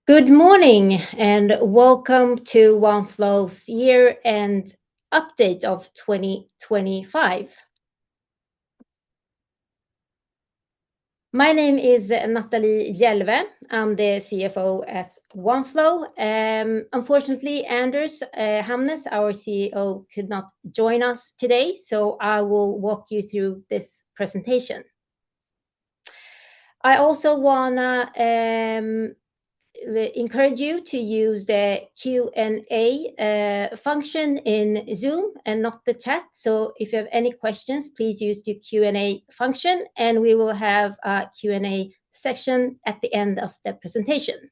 Good morning and welcome to Oneflow's year-end update of 2025. My name is Nathalie Hjelve. I'm the CFO at Oneflow. Unfortunately, Anders Hamnes, our CEO, could not join us today, so I will walk you through this presentation. I also wanna encourage you to use the Q&A function in Zoom and not the chat. So if you have any questions, please use the Q&A function and we will have a Q&A section at the end of the presentation.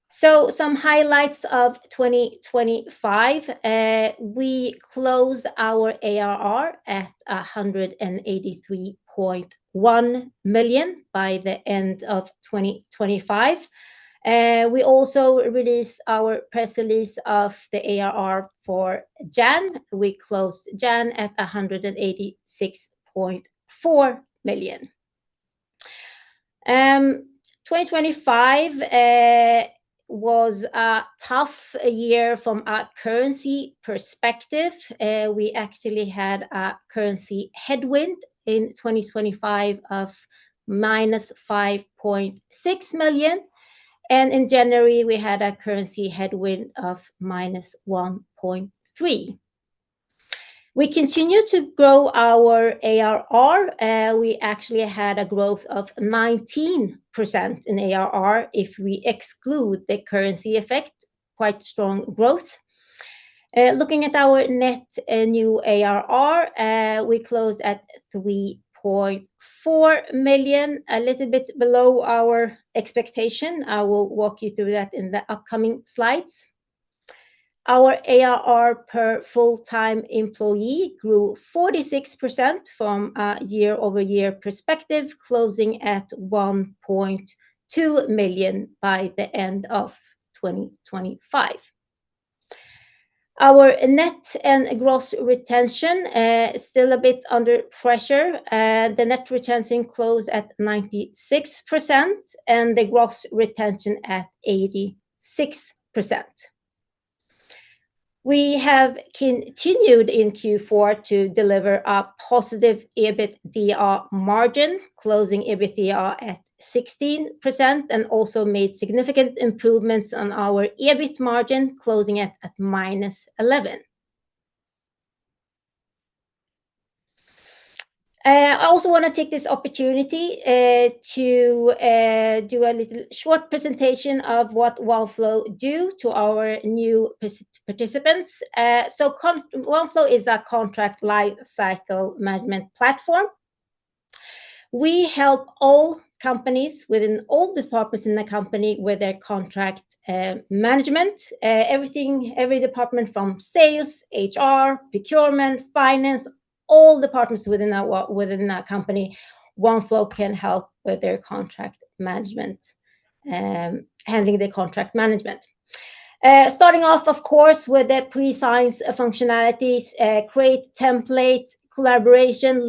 So some highlights of 2025. We closed our ARR at 183.1 million by the end of 2025. We also released our press release of the ARR for Jan. We closed Jan at 186.4 million. 2025 was a tough year from a currency perspective. We actually had a currency headwind in 2025 of -5.6 million. And in January, we had a currency headwind of -1.3. We continue to grow our ARR. We actually had a growth of 19% in ARR if we exclude the currency effect, quite strong growth. Looking at our net new ARR, we closed at 3.4 million, a little bit below our expectation. I will walk you through that in the upcoming slides. Our ARR per full-time employee grew 46% from a year-over-year perspective, closing at 1.2 million by the end of 2025. Our net and gross retention is still a bit under pressure. The net retention closed at 96% and the gross retention at 86%. We have continued in Q4 to deliver a positive EBITDA margin, closing EBITDA at 16%, and also made significant improvements on our EBIT margin, closing at -11%. I also want to take this opportunity to do a little short presentation of what Oneflow do to our new participants. Oneflow is a contract lifecycle management platform. We help all companies within all departments in the company with their contract management. Every department from sales, HR, procurement, finance, all departments within that company, Oneflow can help with their contract management, handling the contract management. Starting off, of course, with the pre-signs functionalities, create templates, collaboration,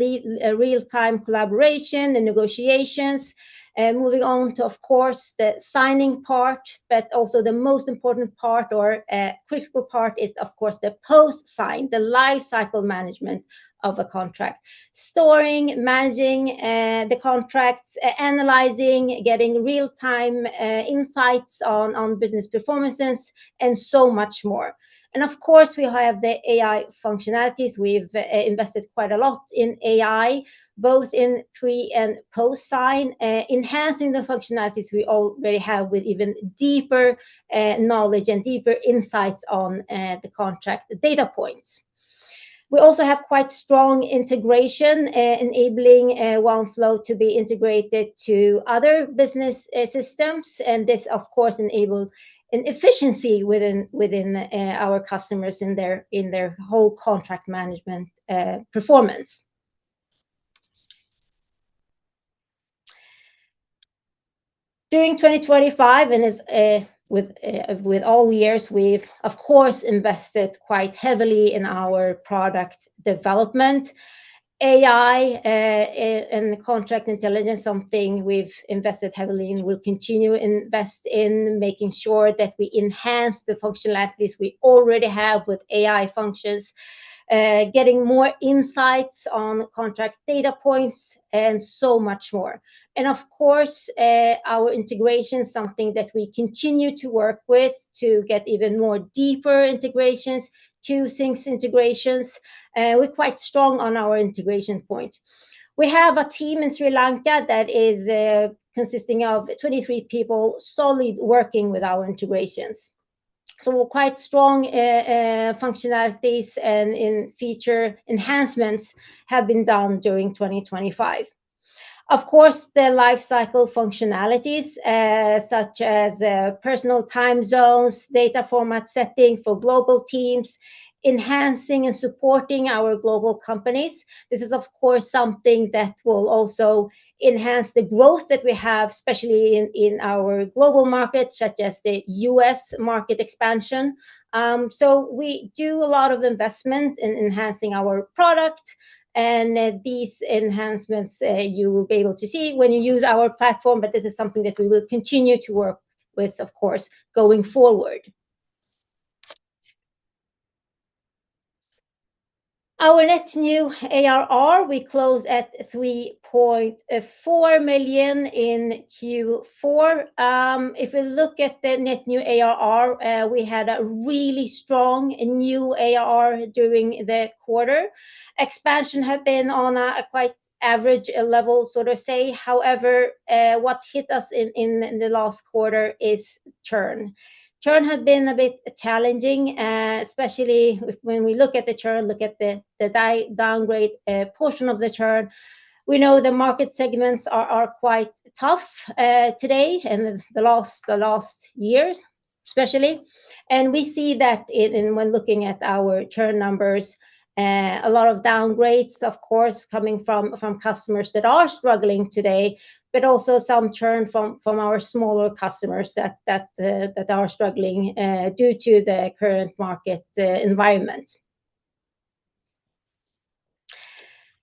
real-time collaboration and negotiations. Moving on to, of course, the signing part, but also the most important part or critical part is, of course, the post-sign, the life cycle management of a contract. Storing, managing the contracts, analyzing, getting real-time insights on business performances, and so much more. And of course, we have the AI functionalities. We've invested quite a lot in AI, both in pre and post-sign, enhancing the functionalities we already have with even deeper knowledge and deeper insights on the contract data points. We also have quite strong integration, enabling Oneflow to be integrated to other business systems, and this, of course, enables an efficiency within our customers in their whole contract management performance. During 2025, and as with all years, we've of course invested quite heavily in our product development. AI and contract intelligence, something we've invested heavily in, will continue to invest in, making sure that we enhance the functionalities we already have with AI functions, getting more insights on contract data points, and so much more. And of course, our integration is something that we continue to work with to get even more deeper integrations, two things integrations. We're quite strong on our integration point. We have a team in Sri Lanka that is consisting of 23 people solid working with our integrations. So quite strong functionalities and in feature enhancements have been done during 2025. Of course, the lifecycle functionalities, such as personal time zones, data format setting for global teams, enhancing and supporting our global companies. This is, of course, something that will also enhance the growth that we have, especially in our global markets, such as the US market expansion. So we do a lot of investment in enhancing our product, and these enhancements you will be able to see when you use our platform, but this is something that we will continue to work with, of course, going forward. Our net new ARR, we closed at 3.4 million in Q4. If we look at the net new ARR, we had a really strong new ARR during the quarter. Expansion have been on a quite average level, so to say. However, what hit us in the last quarter is churn. Churn had been a bit challenging, especially when we look at the churn, look at the downgrade portion of the churn. We know the market segments are quite tough today and the last years, especially. And we see that when looking at our churn numbers, a lot of downgrades, of course, coming from customers that are struggling today, but also some churn from our smaller customers that are struggling due to the current market environment.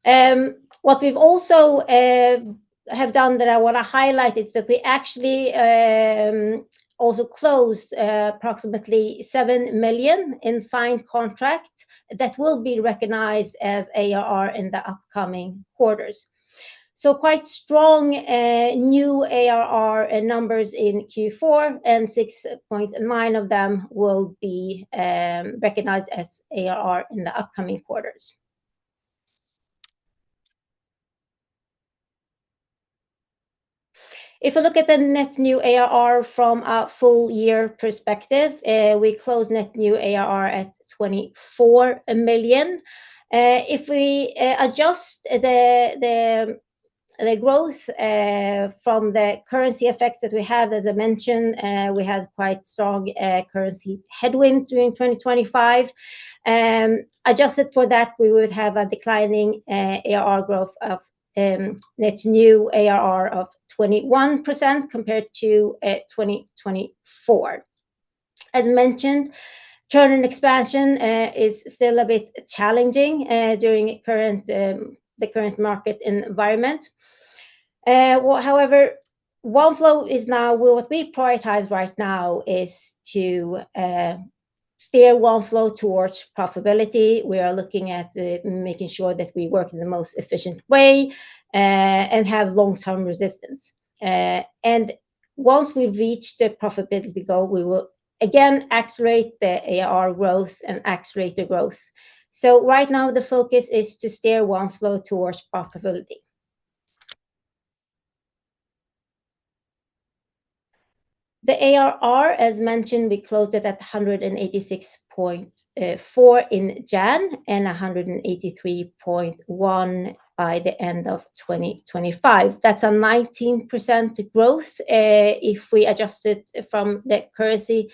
What we've also have done that I want to highlight is that we actually also closed approximately 7 million in signed contract that will be recognized as ARR in the upcoming quarters. So quite strong new ARR numbers in Q4, and 6.9 of them will be recognized as ARR in the upcoming quarters. If we look at the net new ARR from a full year perspective, we closed net new ARR at 24 million. If we adjust the growth from the currency effects that we have, as I mentioned, we had quite strong currency headwind during 2025. Adjusted for that, we would have a declining ARR growth of net new ARR of 21% compared to 2024. As mentioned, churn and expansion is still a bit challenging during the current market environment. However, Oneflow is now, what we prioritize right now is to steer Oneflow towards profitability. We are looking at making sure that we work in the most efficient way and have long-term resistance. And once we reach the profitability goal, we will again accelerate the ARR growth and accelerate the growth. So right now, the focus is to steer Oneflow towards profitability. The ARR, as mentioned, we closed it at 186.4 in Jan and 183.1 by the end of 2025. That's a 19% growth if we adjust it from the currency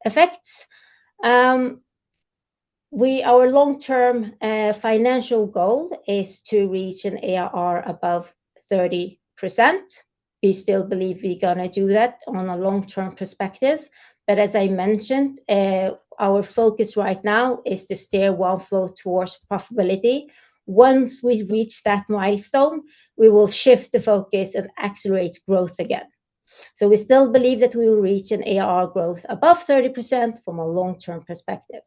effects. Our long-term financial goal is to reach an ARR above 30%. We still believe we're going to do that on a long-term perspective. But as I mentioned, our focus right now is to steer Oneflow towards profitability. once we reach that milestone, we will shift the focus and accelerate growth again. So we still believe that we will reach an ARR growth above 30% from a long-term perspective.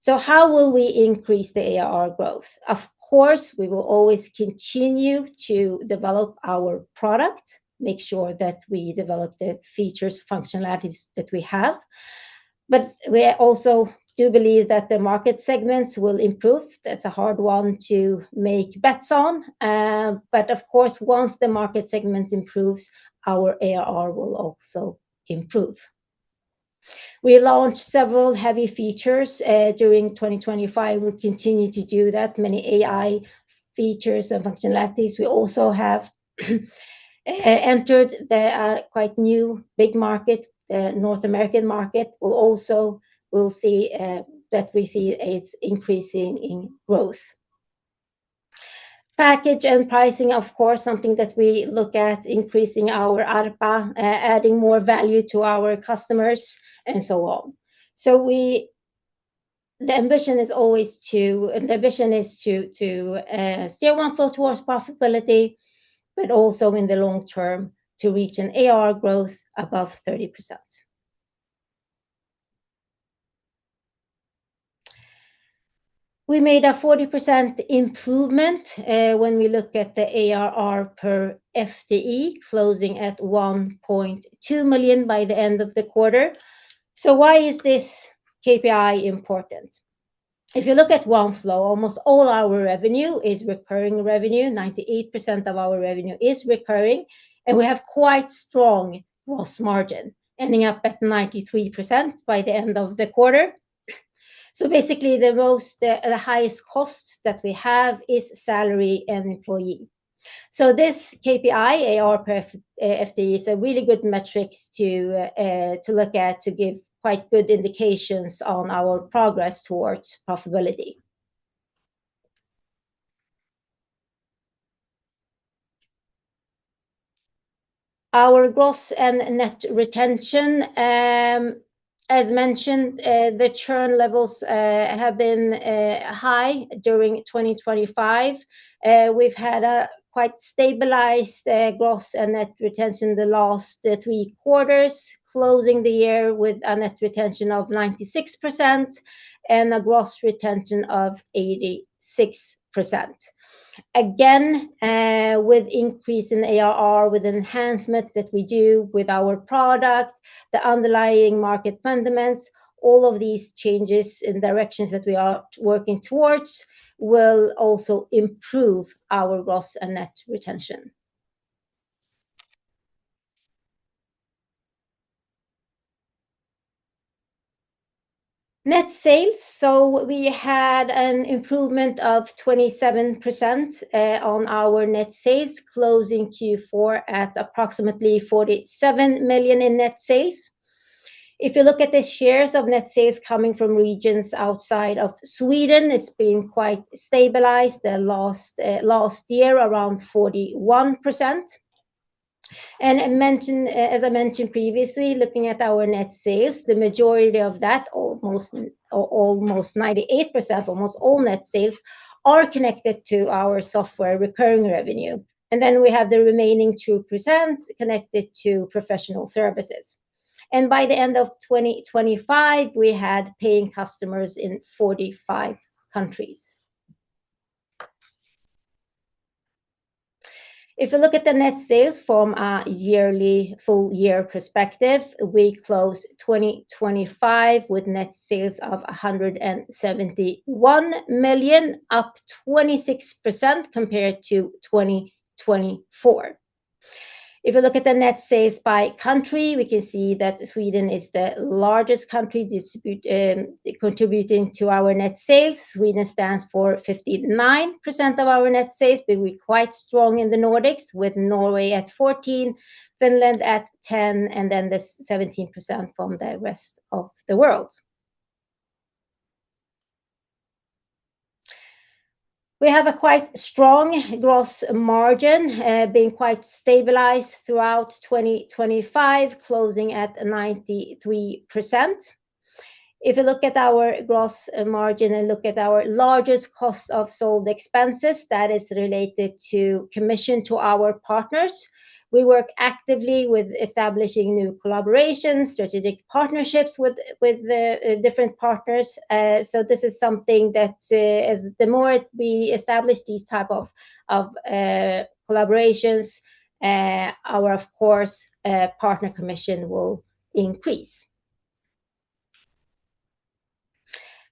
So how will we increase the ARR growth? Of course, we will always continue to develop our product, make sure that we develop the features, functionalities that we have. But we also do believe that the market segments will improve. That's a hard one to make bets on. But of course, once the market segment improves, our ARR will also improve. We launched several heavy features during 2025. We'll continue to do that, many AI features and functionalities. We also have entered the quite new big market, the North American market. We'll see that it's increasing in growth. Package and pricing, of course, something that we look at, increasing our ARPA, adding more value to our customers, and so on. So the ambition is to steer Oneflow towards profitability, but also in the long term to reach an ARR growth above 30%. We made a 40% improvement when we look at the ARR per FTE, closing at 1.2 million by the end of the quarter. So why is this KPI important? If you look at Oneflow, almost all our revenue is recurring revenue. 98% of our revenue is recurring, and we have quite strong gross margin, ending up at 93% by the end of the quarter. So basically, the highest cost that we have is salary and employee. So this KPI, ARR per FTE, is a really good metric to look at, to give quite good indications on our progress towards profitability. Our gross and net retention, as mentioned, the churn levels have been high during 2025. We've had a quite stabilized gross and net retention the last 3 quarters, closing the year with a net retention of 96% and a gross retention of 86%. Again, with increase in ARR, with enhancement that we do with our product, the underlying market fundamentals, all of these changes in directions that we are working towards will also improve our gross and net retention. Net sales, so we had an improvement of 27% on our net sales, closing Q4 at approximately 47 million in net sales. If you look at the shares of net sales coming from regions outside of Sweden, it's been quite stabilized the last year, around 41%. And as I mentioned previously, looking at our net sales, the majority of that, almost 98%, almost all net sales, are connected to our software recurring revenue. And then we have the remaining 2% connected to professional services. And by the end of 2025, we had paying customers in 45 countries. If you look at the net sales from a yearly full year perspective, we closed 2025 with net sales of 171 million, up 26% compared to 2024. If you look at the net sales by country, we can see that Sweden is the largest country contributing to our net sales. Sweden stands for 59% of our net sales, but we're quite strong in the Nordics, with Norway at 14%, Finland at 10%, and then the 17% from the rest of the world. We have a quite strong gross margin, being quite stabilized throughout 2025, closing at 93%. If you look at our gross margin and look at our largest cost of sold expenses, that is related to commission to our partners. We work actively with establishing new collaborations, strategic partnerships with different partners. So this is something that as the more we establish these type of collaborations, our of course partner commission will increase.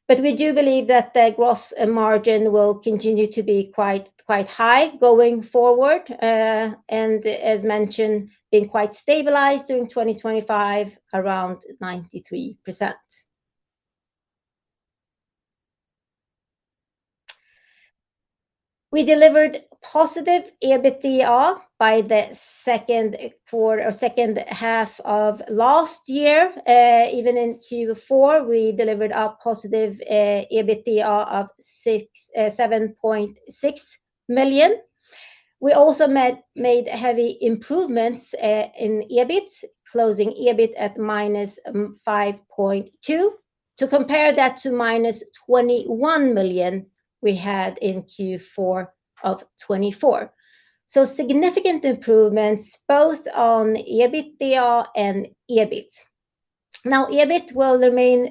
But we do believe that the gross margin will continue to be quite high going forward, and as mentioned, being quite stabilized during 2025, around 93%. We delivered positive EBITDA by the second quarter or second half of last year. Even in Q4, we delivered a positive EBITDA of 7.6 million. We also made heavy improvements in EBIT, closing EBIT at -5.2. To compare that to -21 million we had in Q4 of 2024. So significant improvements both on EBITDA and EBIT. Now, EBIT will remain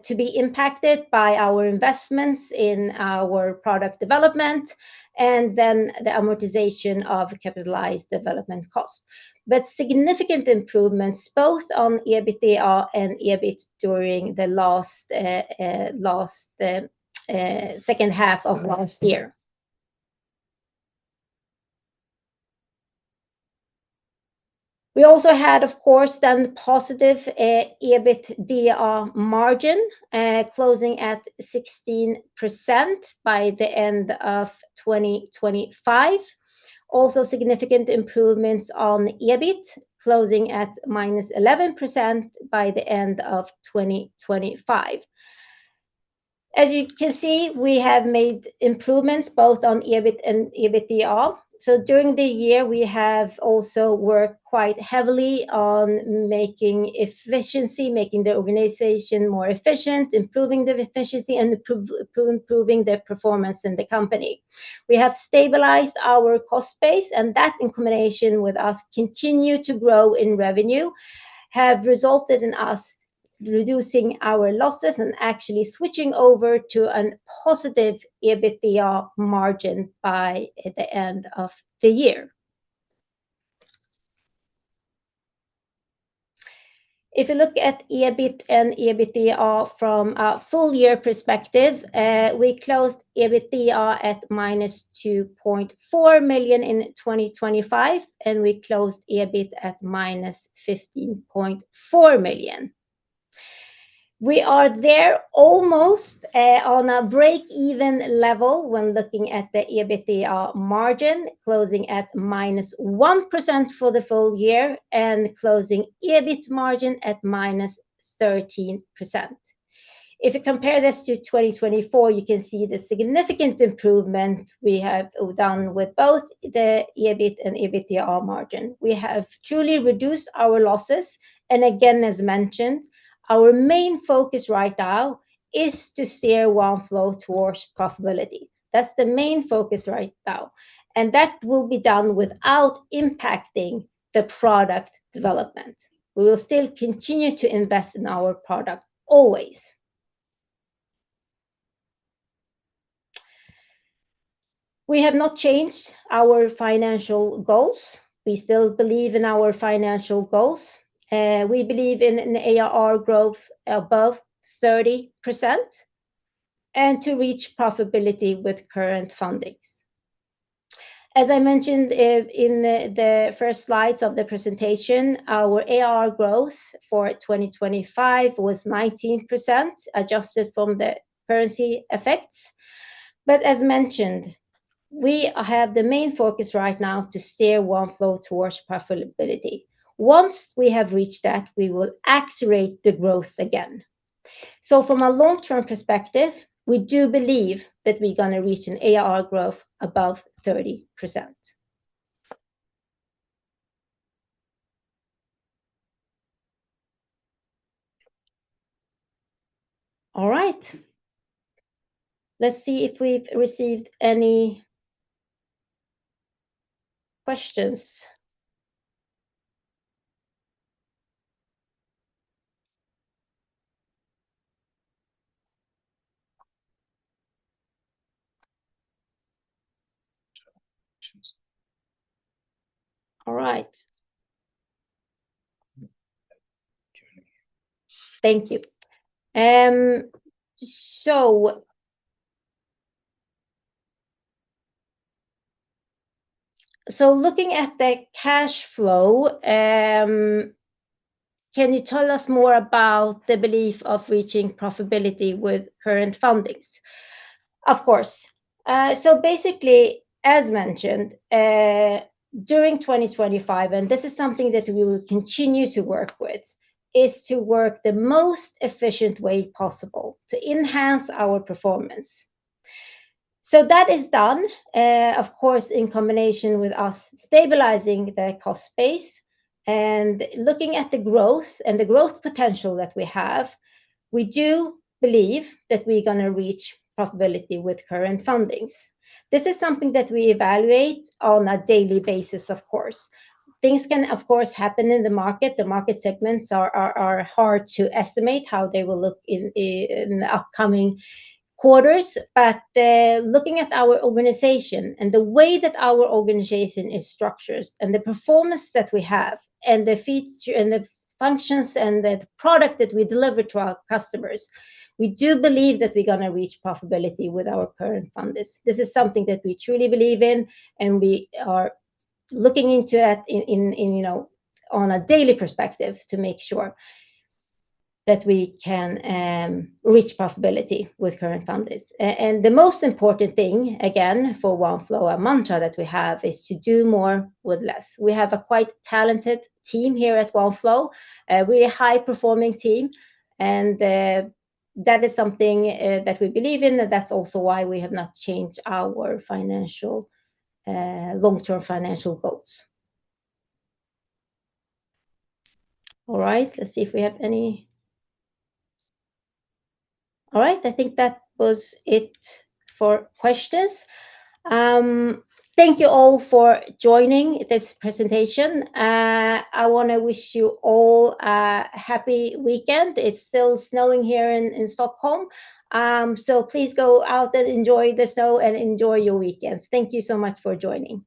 to be impacted by our investments in our product development and then the amortization of capitalized development costs. But significant improvements both on EBITDA and EBIT during the second half of last year. We also had, of course, then positive EBITDA margin, closing at 16% by the end of 2025. Also significant improvements on EBIT, closing at -11% by the end of 2025. As you can see, we have made improvements both on EBIT and EBITDA. So during the year, we have also worked quite heavily on making efficiency, making the organization more efficient, improving the efficiency, and improving the performance in the company. We have stabilized our cost base, and that in combination with us continue to grow in revenue, have resulted in us reducing our losses and actually switching over to a positive EBITDA margin by the end of the year. If you look at EBIT and EBITDA from a full year perspective, we closed EBITDA at -2.4 million in 2025, and we closed EBIT at -15.4 million. We are there almost on a break-even level when looking at the EBITDA margin, closing at -1% for the full year and closing EBIT margin at -13%. If you compare this to 2024, you can see the significant improvement we have done with both the EBIT and EBITDA margin. We have truly reduced our losses, and again, as mentioned, our main focus right now is to steer Oneflow towards profitability. That's the main focus right now, and that will be done without impacting the product development. We will still continue to invest in our product always. We have not changed our financial goals. We still believe in our financial goals. We believe in an ARR growth above 30% and to reach profitability with current fundings. As I mentioned in the first slides of the presentation, our ARR growth for 2025 was 19%, adjusted from the currency effects. But as mentioned, we have the main focus right now to steer Oneflow towards profitability. Once we have reached that, we will accelerate the growth again. So from a long-term perspective, we do believe that we're going to reach an ARR growth above 30%. All right. Let's see if we've received any questions. All right. Thank you. So looking at the cash flow, can you tell us more about the belief of reaching profitability with current fundings? Of course. So basically, as mentioned, during 2025, and this is something that we will continue to work with, is to work the most efficient way possible to enhance our performance. So that is done, of course, in combination with us stabilizing the cost base and looking at the growth and the growth potential that we have. We do believe that we're going to reach profitability with current fundings. This is something that we evaluate on a daily basis, of course. Things can, of course, happen in the market. The market segments are hard to estimate how they will look in the upcoming quarters, but looking at our organization and the way that our organization is structured and the performance that we have and the feature and the functions and the product that we deliver to our customers, we do believe that we're going to reach profitability with our current funders. This is something that we truly believe in, and we are looking into that in on a daily perspective to make sure that we can reach profitability with current funders. And the most important thing, again, for Oneflow, a mantra that we have is to do more with less. We have a quite talented team here at Oneflow, a really high-performing team, and that is something that we believe in, and that's also why we have not changed our long-term financial goals. All right, let's see if we have any. All right, I think that was it for questions. Thank you all for joining this presentation. I want to wish you all a happy weekend. It's still snowing here in Stockholm. So please go out and enjoy the snow and enjoy your weekends. Thank you so much for joining.